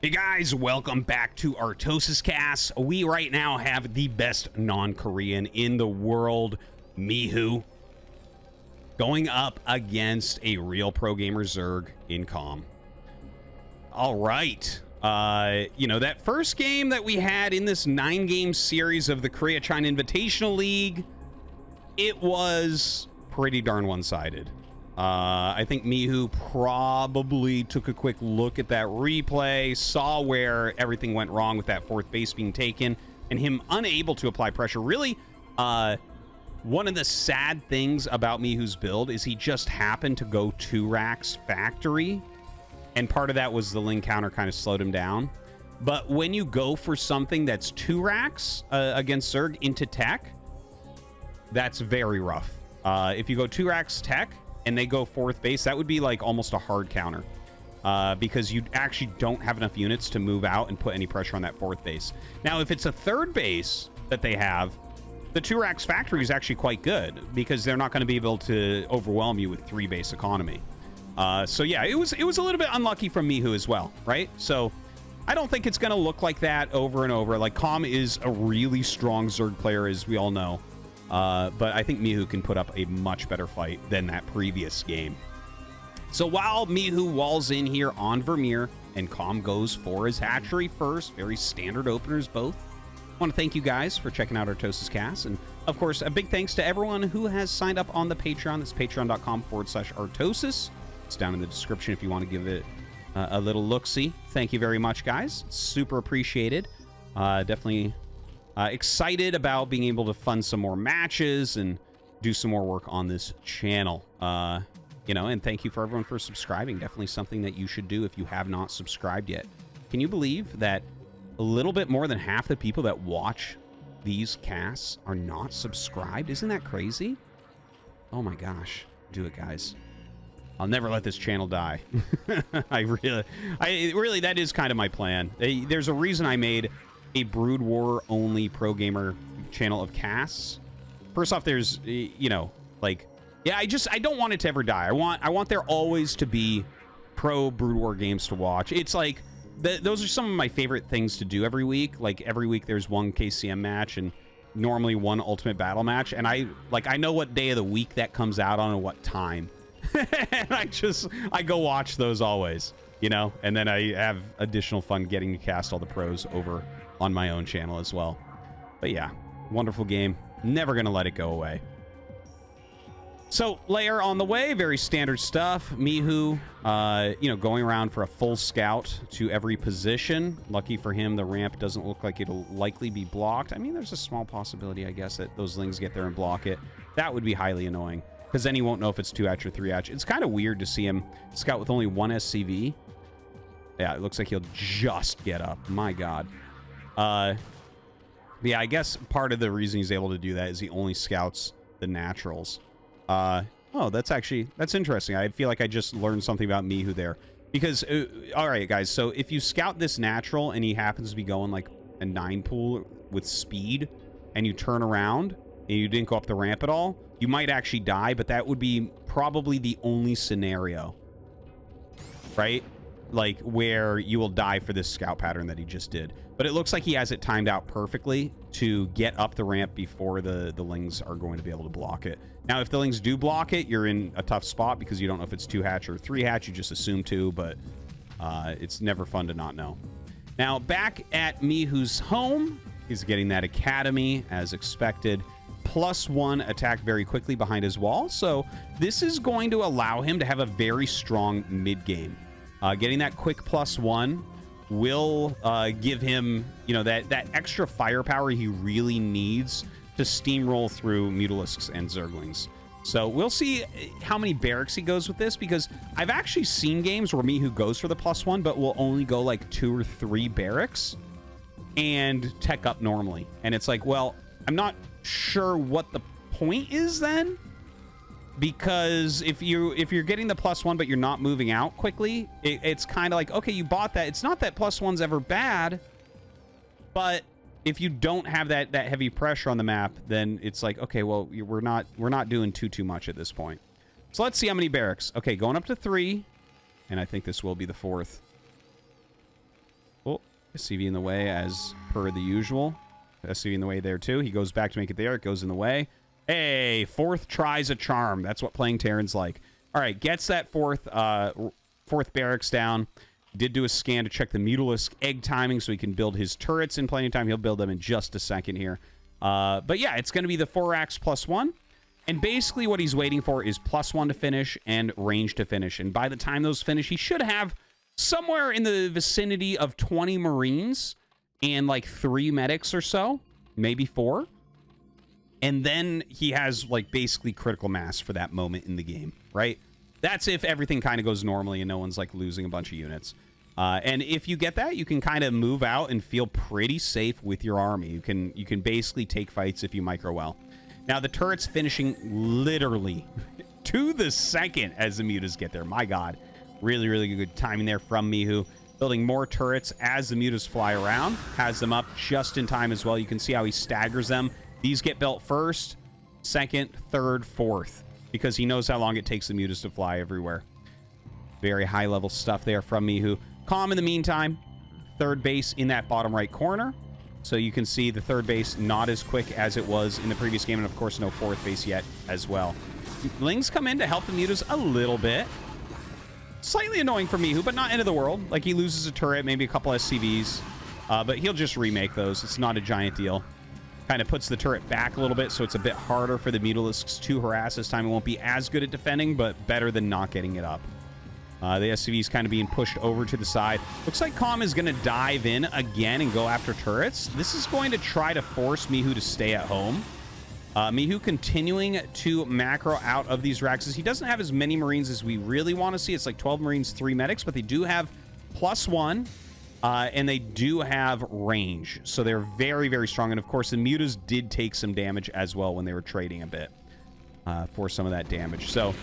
Hey guys, welcome back to ArtosisCasts. We right now have the best non-Korean in the world, Mihu, going up against a real pro gamer Zerg in Com. All right. That first game that we had in this 9-game series of the Korea-China Invitational League, it was pretty darn one-sided. I think Mihu probably took a quick look at that replay, saw where everything went wrong with that fourth base being taken, and him unable to apply pressure. Really, one of the sad things about Mihu's build is he just happened to go 2 racks factory, and part of that was the Ling counter kind of slowed him down. But when you go for something that's 2 racks against Zerg into tech, that's very rough. If you go 2 racks tech, and they go 4th base, that would be like almost a hard counter because you actually don't have enough units to move out and put any pressure on that 4th base. Now, if it's a 3rd base that they have, the 2 racks factory is actually quite good because they're not going to be able to overwhelm you with 3 base economy. So yeah, it was a little bit unlucky from Mihu as well, right? So I don't think it's going to look like that over and over. Like, Com is a really strong Zerg player, as we all know. But I think Mihu can put up a much better fight than that previous game. So while Mihu walls in here on Vermeer and Com goes for his hatchery first, very standard openers both. I want to thank you guys for checking out ArtosisCasts. And of course, a big thanks to everyone who has signed up on the Patreon. That's patreon.com/Artosis. It's down in the description if you want to give it a little look-see. Thank you very much, guys. Super appreciated. Definitely excited about being able to fund some more matches and do some more work on this channel. And thank you for everyone for subscribing. Definitely something that you should do if you have not subscribed yet. Can you believe that a little bit more than half the people that watch these casts are not subscribed? Isn't that crazy? Oh my gosh. Do it, guys. I'll never let this channel die. Really, that is kind of my plan. There's a reason I made a Brood War only pro gamer channel of casts. First off, there's I don't want it to ever die. I want there always to be pro Brood War games to watch. It's like those are some of my favorite things to do every week. Like every week there's one KCM match and normally one Ultimate Battle match, and I know what day of the week that comes out on and what time. And I go watch those always, and then I have additional fun getting to cast all the pros over on my own channel as well. But yeah, wonderful game. Never gonna let it go away. So layer on the way, very standard stuff. Mihu, going around for a full scout to every position. Lucky for him, the ramp doesn't look like it'll likely be blocked. I mean, there's a small possibility, I guess, that those Lings get there and block it. That would be highly annoying because then he won't know if it's 2-hatch or 3-hatch. It's kind of weird to see him scout with only 1 SCV. Yeah, it looks like he'll just get up. My God. Yeah, I guess part of the reason he's able to do that is he only scouts the naturals. Oh, that's interesting. I feel like I just learned something about Mihu there. Because, all right, guys, so if you scout this natural and he happens to be going like a 9 pool with speed and you turn around and you didn't go up the ramp at all, you might actually die, but that would be probably the only scenario, right? Like where you will die for this scout pattern that he just did. But it looks like he has it timed out perfectly to get up the ramp before the Lings are going to be able to block it. Now, if the Lings do block it, you're in a tough spot because you don't know if it's 2-hatch or 3-hatch. You just assume 2, but it's never fun to not know. Now, back at Mihu's home, he's getting that academy as expected. +1 attack very quickly behind his wall. So this is going to allow him to have a very strong mid-game. Getting that quick +1 will give him, that extra firepower he really needs to steamroll through Mutalisks and Zerglings. So we'll see how many barracks he goes with this, because I've actually seen games where Mihu goes for the +1, but will only go like 2 or 3 barracks and tech up normally. And it's like, well, I'm not sure what the point is then. Because if you're getting the +1 but you're not moving out quickly, it's kind of like, okay, you bought that. It's not that +1's ever bad, but if you don't have that heavy pressure on the map, then it's like, okay, well, we're not doing too much at this point. So let's see how many barracks. Okay, going up to 3, and I think this will be the 4th. SCV in the way as per the usual. SCV in the way there too. He goes back to make it there. It goes in the way. Hey, fourth tries a charm. That's what playing Terran's like. All right, gets that fourth barracks down. Did do a scan to check the Mutalisk egg timing so he can build his turrets in plenty of time. He'll build them in just a second here. But yeah, it's going to be the 4 racks +1. And basically what he's waiting for is +1 to finish and range to finish. And by the time those finish, he should have somewhere in the vicinity of 20 Marines and like 3 medics or so, maybe 4. And then he has like basically critical mass for that moment in the game, right? That's if everything kind of goes normally and no one's like losing a bunch of units. And if you get that, you can kind of move out and feel pretty safe with your army. You can basically take fights if you micro well. Now the turret's finishing literally to the second as the mutas get there. My God, really, really good timing there from Mihu. Building more turrets as the mutas fly around. Has them up just in time as well. You can see how he staggers them. These get built first, second, third, fourth, because he knows how long it takes the mutas to fly everywhere. Very high level stuff there from Mihu. Calm in the meantime. Third base in that bottom right corner. So you can see the third base not as quick as it was in the previous game. And of course, no fourth base yet as well. Lings come in to help the mutas a little bit. Slightly annoying for Mihu, but not end of the world. Like he loses a turret, maybe a couple SCVs. But he'll just remake those. It's not a giant deal. Kind of puts the turret back a little bit, so it's a bit harder for the Mutalisks to harass this time. It won't be as good at defending, but better than not getting it up. The SCV is kind of being pushed over to the side. Looks like Calm is going to dive in again and go after turrets. This is going to try to force Mihu to stay at home. Mihu continuing to macro out of these racks. He doesn't have as many Marines as we really want to see. It's like 12 Marines, 3 medics, but they do have +1. And they do have range, so they're very, very strong. And of course, the mutas did take some damage as well when they were trading a bit for some of that damage. So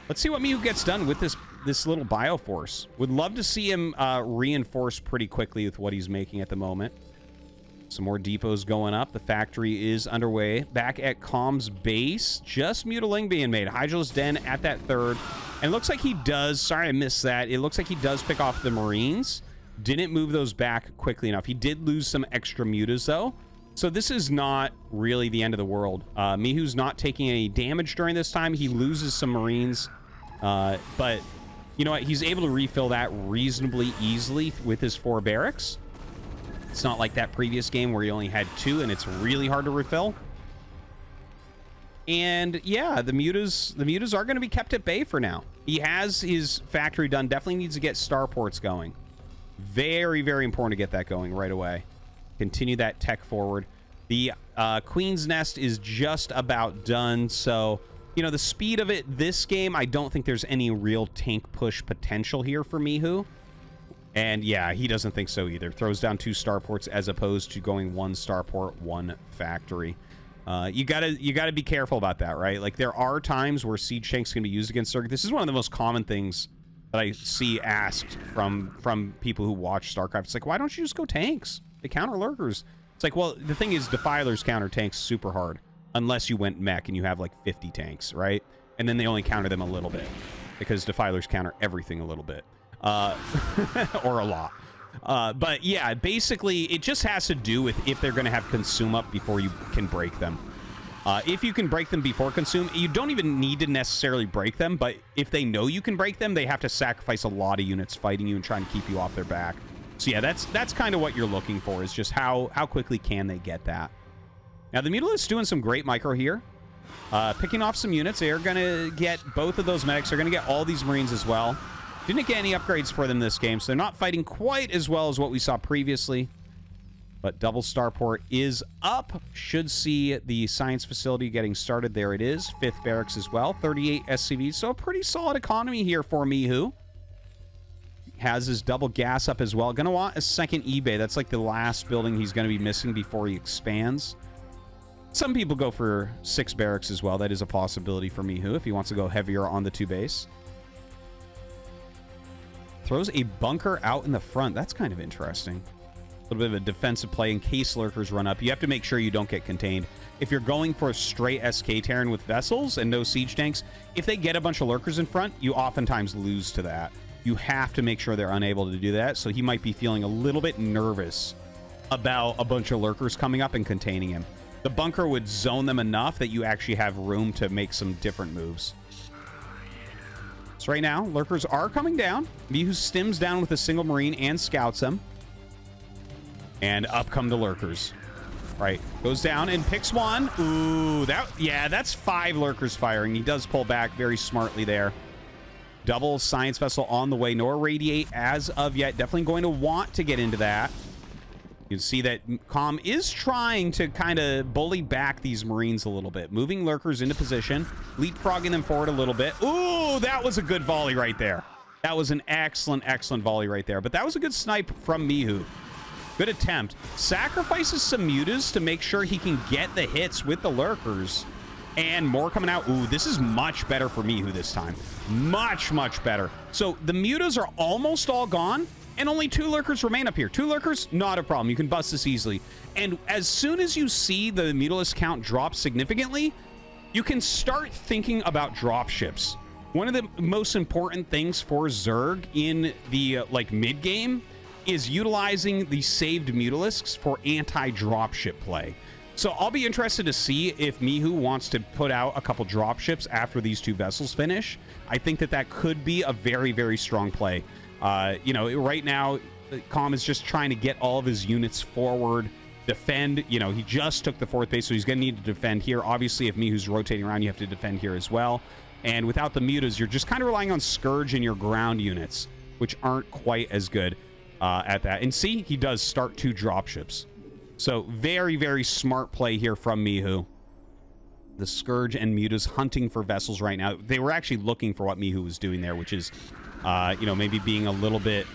let's see what Mihu gets done with this little Bioforce. Would love to see him reinforce pretty quickly with what he's making at the moment. Some more depots going up. The factory is underway. Back at Calm's base, just Mutaling being made. Hydral's Den at that third. And it looks like he does, sorry I missed that. It looks like he does pick off the Marines. Didn't move those back quickly enough. He did lose some extra mutas, though. So this is not really the end of the world. Mihu's not taking any damage during this time. He loses some Marines. But, you know what? He's able to refill that reasonably easily with his 4 barracks. It's not like that previous game where he only had 2, and it's really hard to refill. And, yeah, the mutas are going to be kept at bay for now. He has his factory done. Definitely needs to get starports going. Very, very important to get that going right away. Continue that tech forward. The Queen's Nest is just about done. So, you know, the speed of it this game, I don't think there's any real tank push potential here for Mihu. And yeah, he doesn't think so either. Throws down 2 starports as opposed to going 1 starport, 1 factory. You gotta be careful about that, right? Like there are times where siege tanks can be used against Zerg. This is one of the most common things that I see asked from people who watch StarCraft. It's like, why don't you just go tanks? They counter lurkers. It's like, well, the thing is, defilers counter tanks super hard, unless you went mech and you have like 50 tanks, right? And then they only counter them a little bit, because defilers counter everything a little bit, or a lot. But yeah, basically, it just has to do with if they're going to have consume up before you can break them. If you can break them before consume, you don't even need to necessarily break them, but if they know you can break them, they have to sacrifice a lot of units fighting you and trying to keep you off their back. So yeah, that's kind of what you're looking for, is just how quickly can they get that. Now, the Mutalist's doing some great micro here. Picking off some units. They are going to get both of those medics. They're going to get all these Marines as well. Didn't get any upgrades for them this game, so they're not fighting quite as well as what we saw previously. But double starport is up. Should see the science facility getting started. There it is. 5th barracks as well. 38 SCVs. So a pretty solid economy here for Mihu. Has his double gas up as well. Going to want a second eBay. That's like the last building he's going to be missing before he expands. Some people go for 6 barracks as well. That is a possibility for Mihu if he wants to go heavier on the 2 base. Throws a bunker out in the front. That's kind of interesting. A little bit of a defensive play in case lurkers run up. You have to make sure you don't get contained. If you're going for a straight SK Terran with vessels and no siege tanks, if they get a bunch of lurkers in front, you oftentimes lose to that. You have to make sure they're unable to do that. So he might be feeling a little bit nervous about a bunch of lurkers coming up and containing him. The bunker would zone them enough that you actually have room to make some different moves. So right now, lurkers are coming down. Mihu stims down with a single marine and scouts them. And up come the lurkers. Right, goes down and picks one. Ooh, that's 5 lurkers firing. He does pull back very smartly there. Double science vessel on the way. No irradiate as of yet. Definitely going to want to get into that. You can see that Com is trying to kind of bully back these Marines a little bit. Moving lurkers into position. Leapfrogging them forward a little bit. Ooh, that was a good volley right there. That was an excellent, excellent volley right there. But that was a good snipe from Mihu. Good attempt. Sacrifices some mutas to make sure he can get the hits with the lurkers. And more coming out. Ooh, this is much better for Mihu this time. Much, much better. So the mutas are almost all gone. And only 2 lurkers remain up here. 2 lurkers, not a problem. You can bust this easily. And as soon as you see the mutalist count drop significantly, you can start thinking about dropships. One of the most important things for Zerg in the mid-game is utilizing the saved mutalisks for anti-dropship play. So I'll be interested to see if Mihu wants to put out a couple dropships after these 2 vessels finish. I think that could be a very, very strong play. Right now, Com is just trying to get all of his units forward, defend. He just took the 4th base, so he's going to need to defend here. Obviously, if Mihu's rotating around, you have to defend here as well. And without the mutas, you're just kind of relying on Scourge and your ground units, which aren't quite as good at that. And see, he does start 2 dropships. So very, very smart play here from Mihu. The Scourge and mutas hunting for vessels right now. They were actually looking for what Mihu was doing there, which is, maybe being a little bit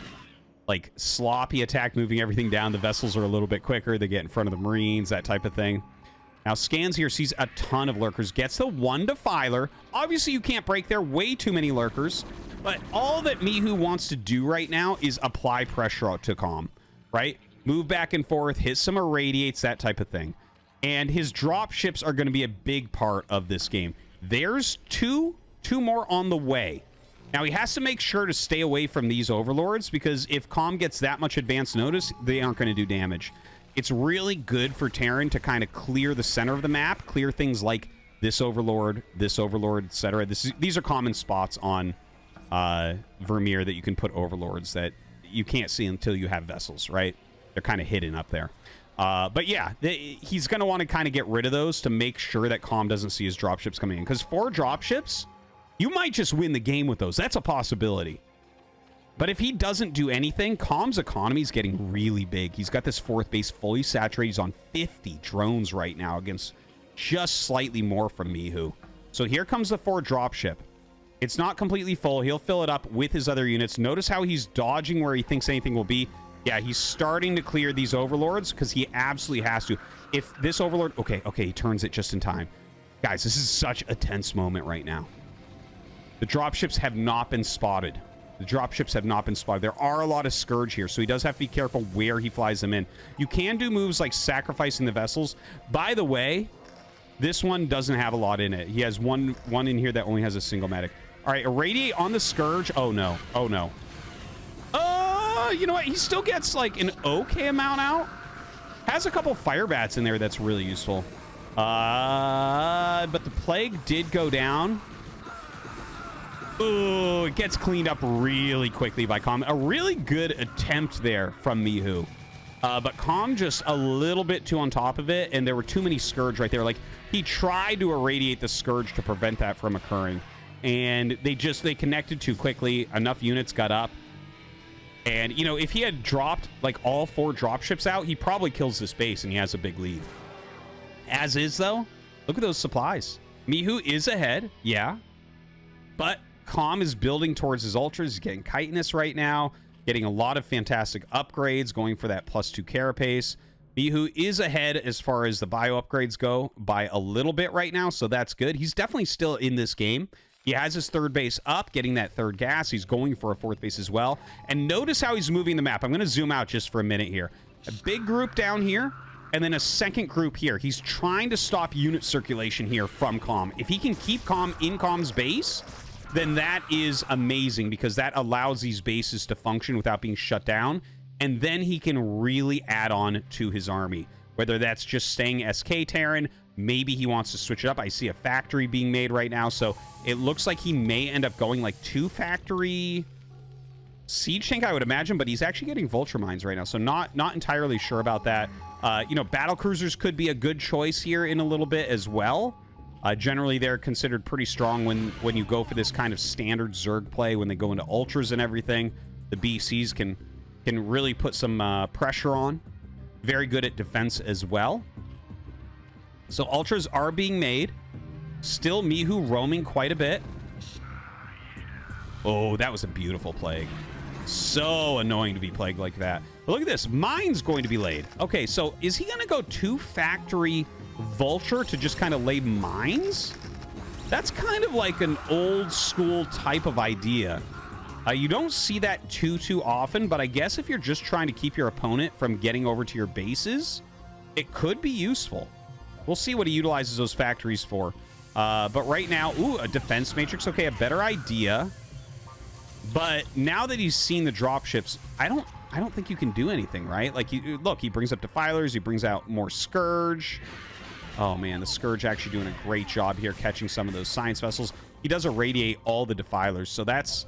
sloppy attack, moving everything down. The vessels are a little bit quicker. They get in front of the Marines, that type of thing. Now, scans here, sees a ton of lurkers. Gets the 1 defiler. Obviously, you can't break there. Way too many lurkers. But all that Mihu wants to do right now is apply pressure out to Com, right? Move back and forth, hit some irradiates, that type of thing. And his drop ships are going to be a big part of this game. There's two more on the way. Now, he has to make sure to stay away from these overlords, because if Com gets that much advance notice, they aren't going to do damage. It's really good for Terran to kind of clear the center of the map, clear things like this overlord, etc. These are common spots on Vermeer that you can put overlords that you can't see until you have vessels, right? They're kind of hidden up there. But yeah, he's going to want to kind of get rid of those to make sure that Com doesn't see his dropships coming in. Because 4 dropships, you might just win the game with those. That's a possibility. But if he doesn't do anything, Com's economy is getting really big. He's got this 4th base fully saturated. He's on 50 drones right now against just slightly more from Mihu. So here comes the 4 dropship. It's not completely full. He'll fill it up with his other units. Notice how he's dodging where he thinks anything will be. Yeah, he's starting to clear these overlords because he absolutely has to. If this overlord... Okay, he turns it just in time. Guys, this is such a tense moment right now. The dropships have not been spotted. There are a lot of Scourge here, so he does have to be careful where he flies them in. You can do moves like sacrificing the vessels. By the way, this one doesn't have a lot in it. He has one in here that only has a single medic. All right, irradiate on the Scourge. Oh, no. You know what? He still gets an okay amount out. Has a couple fire bats in there that's really useful. But the plague did go down. Ooh, it gets cleaned up really quickly by Com. A really good attempt there from Mihu. But Com just a little bit too on top of it, and there were too many Scourge right there. He tried to irradiate the Scourge to prevent that from occurring. And they connected too quickly. Enough units got up. And, if he had dropped, all 4 dropships out, he probably kills this base, and he has a big lead. As is, though, look at those supplies. Mihu is ahead, yeah. But Com is building towards his ultras. He's getting chitinous right now, getting a lot of fantastic upgrades, going for that +2 carapace. Mihu is ahead as far as the bio upgrades go by a little bit right now, so that's good. He's definitely still in this game. He has his 3rd base up, getting that 3rd gas. He's going for a 4th base as well. And notice how he's moving the map. I'm going to zoom out just for a minute here. A big group down here, and then a second group here. He's trying to stop unit circulation here from Com. If he can keep Com in Com's base, then that is amazing, because that allows these bases to function without being shut down. And then he can really add on to his army, whether that's just staying SK Terran. Maybe he wants to switch it up. I see a factory being made right now, so it looks like he may end up going like 2 factory siege tank, I would imagine, but he's actually getting vulture mines right now, so not entirely sure about that. You know, battle cruisers could be a good choice here in a little bit as well. Generally, they're considered pretty strong when you go for this kind of standard Zerg play. When they go into ultras and everything, the BCs can really put some pressure on. Very good at defense as well. So ultras are being made. Still miWHO roaming quite a bit. Oh, that was a beautiful plague. So annoying to be plagued like that. But look at this. Mine's going to be laid. Okay, so is he going to go 2 factory vulture to just kind of lay mines? That's kind of like an old school type of idea. You don't see that too often, but I guess if you're just trying to keep your opponent from getting over to your bases, it could be useful. We'll see what he utilizes those factories for. But right now, ooh, a defense matrix. Okay, a better idea. But now that he's seen the dropships, I don't think you can do anything, right? Like, look, he brings up defilers, he brings out more Scourge. Oh man, the Scourge actually doing a great job here catching some of those science vessels. He does irradiate all the defilers, so that's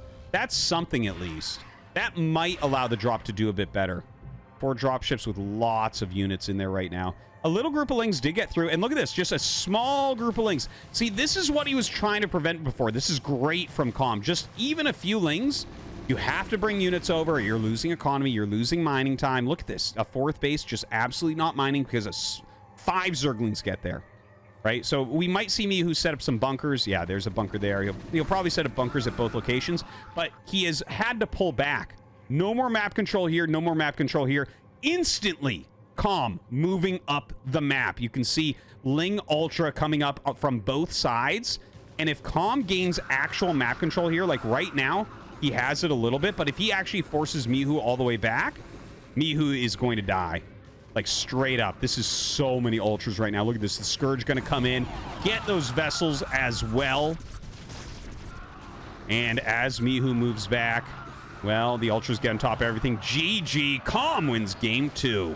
something at least. That might allow the drop to do a bit better. 4 dropships with lots of units in there right now. A little group of Lings did get through, and look at this, just a small group of Lings. See, this is what he was trying to prevent before. This is great from Calm. Just even a few Lings, you have to bring units over. You're losing economy, you're losing mining time. Look at this, a 4th base just absolutely not mining because 5 Zerglings get there, right? So we might see miWHO set up some bunkers. Yeah, there's a bunker there. He'll probably set up bunkers at both locations, but he has had to pull back. No more map control here, no more map control here. Instantly, Calm moving up the map. You can see Ling Ultra coming up from both sides. And if Calm gains actual map control here, like right now, he has it a little bit. But if he actually forces miWHO all the way back, miWHO is going to die. Like straight up. This is so many Ultras right now. Look at this. The Scourge going to come in, get those vessels as well. And as miWHO moves back, well, the Ultras get on top of everything. GG. Calm wins game 2.